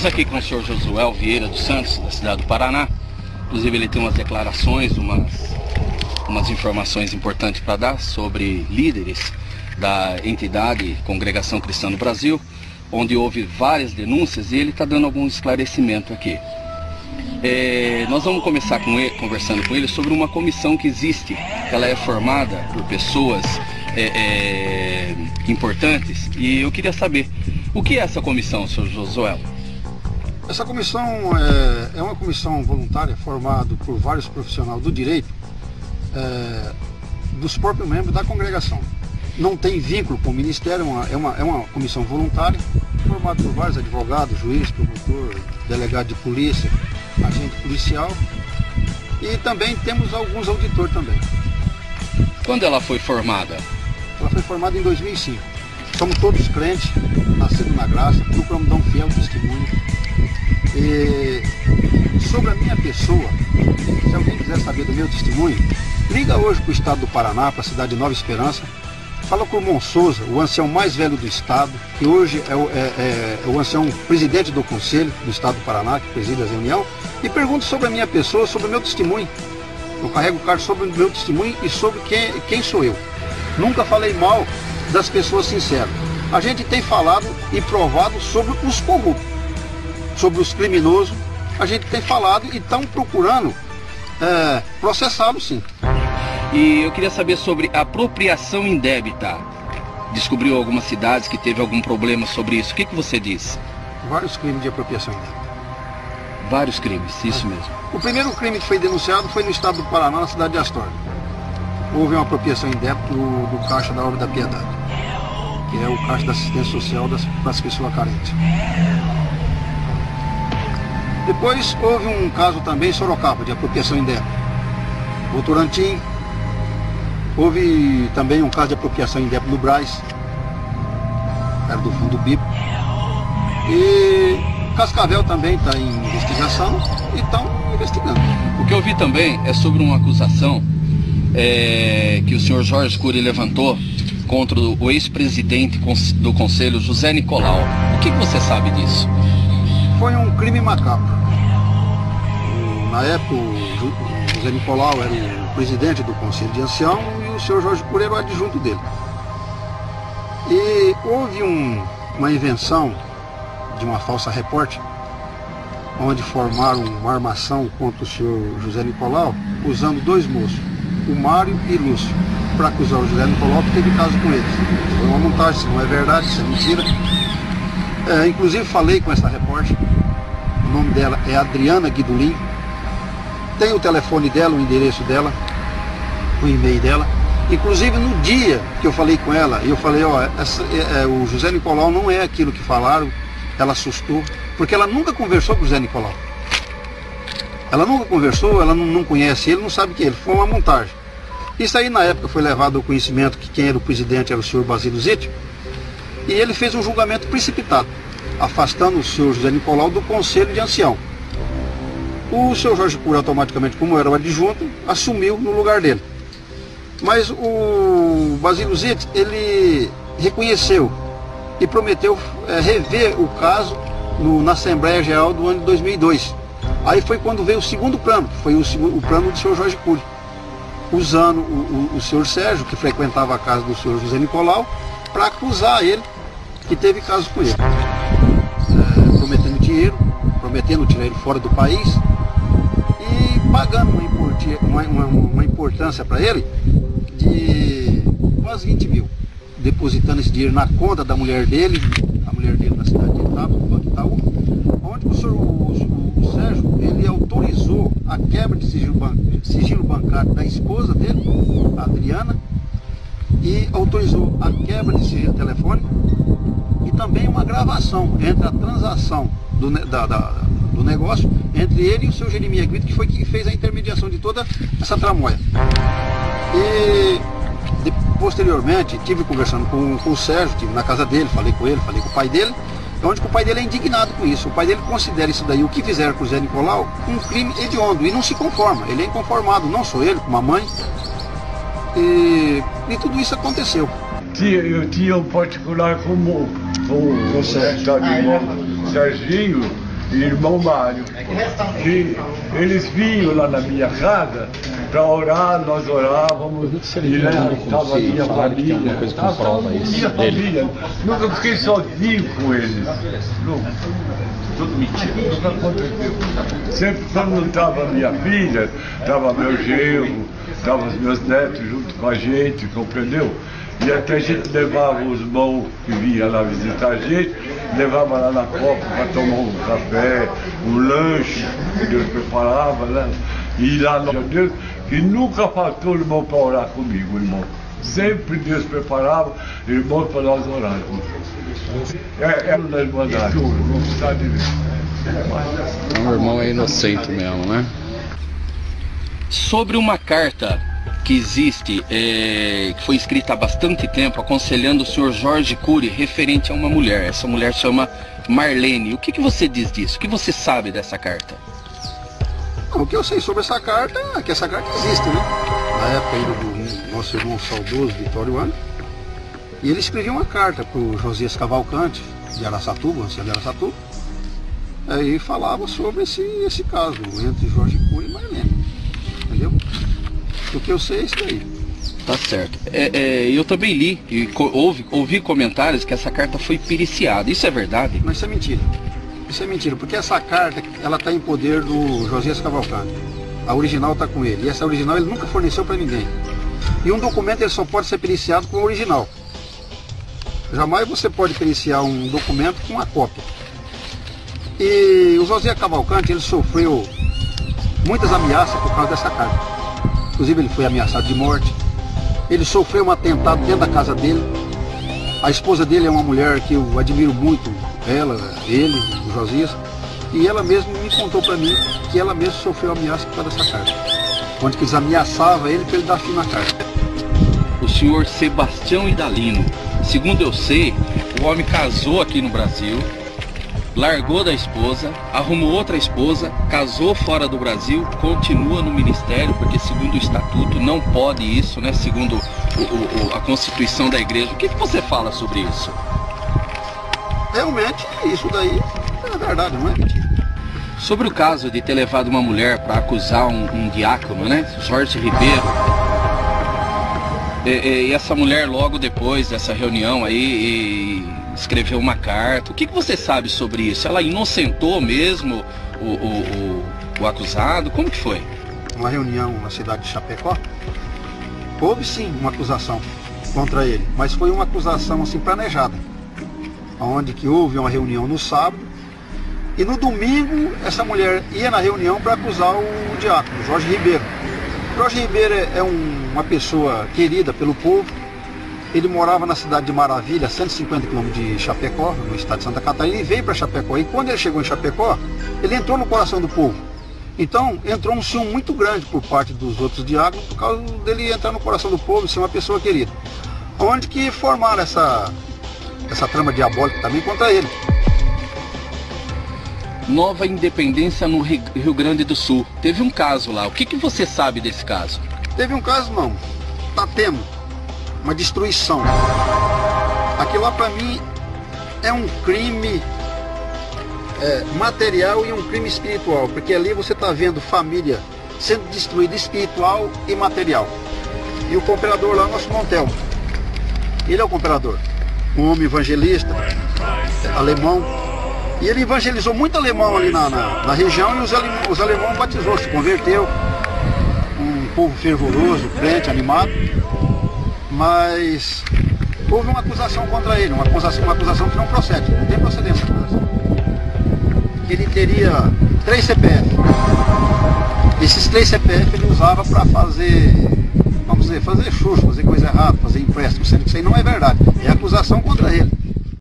Estamos aqui com o senhor Josué Vieira dos Santos, da cidade do Paraná. Inclusive ele tem umas declarações, umas informações importantes para dar sobre líderes da entidade Congregação Cristã do Brasil, onde houve várias denúncias, e ele está dando algum esclarecimento aqui. Nós vamos começar conversando com ele sobre uma comissão que existe. Ela é formada por pessoas importantes, e eu queria saber o que é essa comissão, senhor Josué? Essa comissão é uma comissão voluntária formada por vários profissionais do direito, dos próprios membros da congregação. Não tem vínculo com o ministério, é uma comissão voluntária, formada por vários advogados, juiz, promotor, delegado de polícia, agente policial, e também temos alguns auditores também. Quando ela foi formada? Ela foi formada em 2005. Somos todos crentes, nascidos na graça, procuramos dar um fiel testemunho. E sobre a minha pessoa, se alguém quiser saber do meu testemunho, liga hoje para o estado do Paraná, para a cidade de Nova Esperança, fala com o Irmão Souza, o ancião mais velho do estado, que hoje é o ancião presidente do conselho do estado do Paraná, que preside a reunião, e pergunta sobre a minha pessoa, sobre o meu testemunho. Eu carrego o cargo sobre o meu testemunho e sobre quem sou eu. Nunca falei mal das pessoas sinceras. A gente tem falado e provado sobre os corruptos, sobre os criminosos. A gente tem falado e estão procurando processá-los, sim. E eu queria saber sobre apropriação indébita. Descobriu algumas cidades que teve algum problema sobre isso. O que você diz? Vários crimes de apropriação indébita. Vários crimes, isso mesmo. O primeiro crime que foi denunciado foi no estado do Paraná, na cidade de Astorga. Houve uma apropriação indébita do Caixa da Obra da Piedade, que é o Caixa da Assistência Social das pessoas carentes. Depois houve um caso também em Sorocaba, de apropriação indébita. Votorantim. Houve também um caso de apropriação indébita no Brás, era do fundo BIP. E Cascavel também está em investigação e estão investigando. O que eu vi também é sobre uma acusação que o senhor Jorge Cury levantou contra o ex-presidente do Conselho, José Nicolau. O que você sabe disso? Foi um crime macabro. Na época, o José Nicolau era o presidente do Conselho de Ancião e o senhor Jorge Cury era o adjunto dele. E houve uma invenção de uma falsa repórter, onde formaram uma armação contra o senhor José Nicolau, usando dois moços, o Mário e Lúcio, para acusar o José Nicolau que teve caso com eles. Foi uma montagem, isso não é verdade, isso é mentira. Inclusive falei com essa repórter, o nome dela é Adriana Guidolin, tem o telefone dela, o endereço dela, o e-mail dela. Inclusive no dia que eu falei com ela, eu falei, o José Nicolau não é aquilo que falaram. Ela assustou, porque ela nunca conversou com o José Nicolau. Ela nunca conversou, ela não conhece ele, não sabe que ele. Foi uma montagem. Isso aí na época foi levado ao conhecimento que quem era o presidente era o senhor Basílio Zitti, e ele fez um julgamento precipitado, afastando o senhor José Nicolau do Conselho de Ancião. O senhor Jorge Cury, automaticamente, como era o adjunto, assumiu no lugar dele. Mas o Basílio Zitti, ele reconheceu e prometeu rever o caso na Assembleia Geral do ano de 2002. Aí foi quando veio o segundo plano, que foi o plano do senhor Jorge Cury, usando o senhor Sérgio, que frequentava a casa do senhor José Nicolau, para acusar ele que teve caso com ele. Prometendo dinheiro, prometendo tirar ele fora do país e pagando uma importância para ele de quase 20 mil. Depositando esse dinheiro na conta da mulher dele, a mulher dele na cidade de Itaú, onde o Sérgio, ele autorizou a quebra de sigilo bancário da esposa dele, a Adriana, e autorizou a quebra de sigilo telefônico e também uma gravação entre a transação do negócio entre ele e o seu Jeremias Guido, que foi quem fez a intermediação de toda essa tramóia. E posteriormente, estive conversando com o Sérgio, estive na casa dele, falei com ele, falei com o pai dele, onde o pai dele é indignado com isso. O pai dele considera isso daí, o que fizeram com o Zé Nicolau, um crime hediondo, e não se conforma. Ele é inconformado, não sou ele, como a mãe. E tudo isso aconteceu. Eu tinha um particular com o Serginho, e irmão Mário, que eles vinham lá na minha casa para orar, nós orávamos, e lá estava a minha família, nunca fiquei sozinho com eles, tudo mentira, nunca aconteceu. Sempre quando não estava minha filha, estava meu genro, estavam os meus netos junto com a gente, compreendeu? E até a gente levava os irmãos que vinham lá visitar a gente, levava lá na Copa para tomar um café, um lanche que Deus preparava, né? E lá no Deus, e nunca faltou irmão para orar comigo, irmão. Sempre Deus preparava irmãos para nós orarmos. É da Irmandade, não precisa de ver. O irmão é inocente mesmo, né? Sobre uma carta que existe, que foi escrita há bastante tempo, aconselhando o senhor Jorge Cury referente a uma mulher. Essa mulher chama Marlene. O que você diz disso? O que você sabe dessa carta? O que eu sei sobre essa carta é que essa carta existe, né? Na época ainda do nosso irmão saudoso Vitório Ano. E ele escrevia uma carta para o Josias Cavalcante, de Araçatuba, ancião de Araçatuba. Aí falava sobre esse caso entre Jorge Cury e Marlene. Entendeu? O que eu sei é isso daí. Tá certo. Eu também li e ouvi comentários que essa carta foi periciada. Isso é verdade? Mas isso é mentira. Isso é mentira, porque essa carta ela está em poder do Josias Cavalcante. A original está com ele. E essa original ele nunca forneceu para ninguém. E um documento ele só pode ser periciado com o original. Jamais você pode periciar um documento com uma cópia. E o Josias Cavalcante ele sofreu muitas ameaças por causa dessa carta. Inclusive ele foi ameaçado de morte. Ele sofreu um atentado dentro da casa dele. A esposa dele é uma mulher que eu admiro muito, ele, o Josias. E ela mesma me contou para mim que ela mesma sofreu ameaça por causa dessa carta. Onde que eles ameaçavam ele para ele dar fim na carta. O senhor Sebastião Idalino, segundo eu sei, o homem casou aqui no Brasil, largou da esposa, arrumou outra esposa, casou fora do Brasil, continua no ministério, porque segundo o estatuto não pode isso, né? Segundo a Constituição da Igreja. O que você fala sobre isso? Realmente, isso daí é verdade, não é mentira. Sobre o caso de ter levado uma mulher para acusar um diácono, né? Jorge Ribeiro. E essa mulher logo depois dessa reunião aí escreveu uma carta. O que você sabe sobre isso? Ela inocentou mesmo o acusado? Como que foi? Uma reunião na cidade de Chapecó, houve sim uma acusação contra ele, mas foi uma acusação assim planejada, onde que houve uma reunião no sábado e no domingo essa mulher ia na reunião para acusar o diácono, Jorge Ribeiro. Jorge Ribeiro é uma pessoa querida pelo povo. Ele morava na cidade de Maravilha, 150 km de Chapecó, no estado de Santa Catarina, e veio para Chapecó. E quando ele chegou em Chapecó, ele entrou no coração do povo. Então, entrou um ciúme muito grande por parte dos outros diáconos, por causa dele entrar no coração do povo e ser uma pessoa querida. Onde que formaram essa trama diabólica também contra ele. Nova Independência no Rio Grande do Sul. Teve um caso lá. O que você sabe desse caso? Teve um caso não. Tá tendo uma destruição. Aquilo lá para mim é um crime material e um crime espiritual. Porque ali você está vendo família sendo destruída espiritual e material. E o cooperador lá, nosso Montel. Ele é o cooperador. Um homem evangelista, alemão. E ele evangelizou muito alemão ali na região e os alemãos batizou, se converteu. Um povo fervoroso, crente, animado. Mas houve uma acusação contra ele, uma acusação que não procede, não tem procedência. Ele teria 3 CPF. Esses 3 CPF ele usava para fazer, vamos dizer, fazer xuxa, fazer coisa errada, fazer empréstimo, sendo que isso aí não é verdade. É acusação contra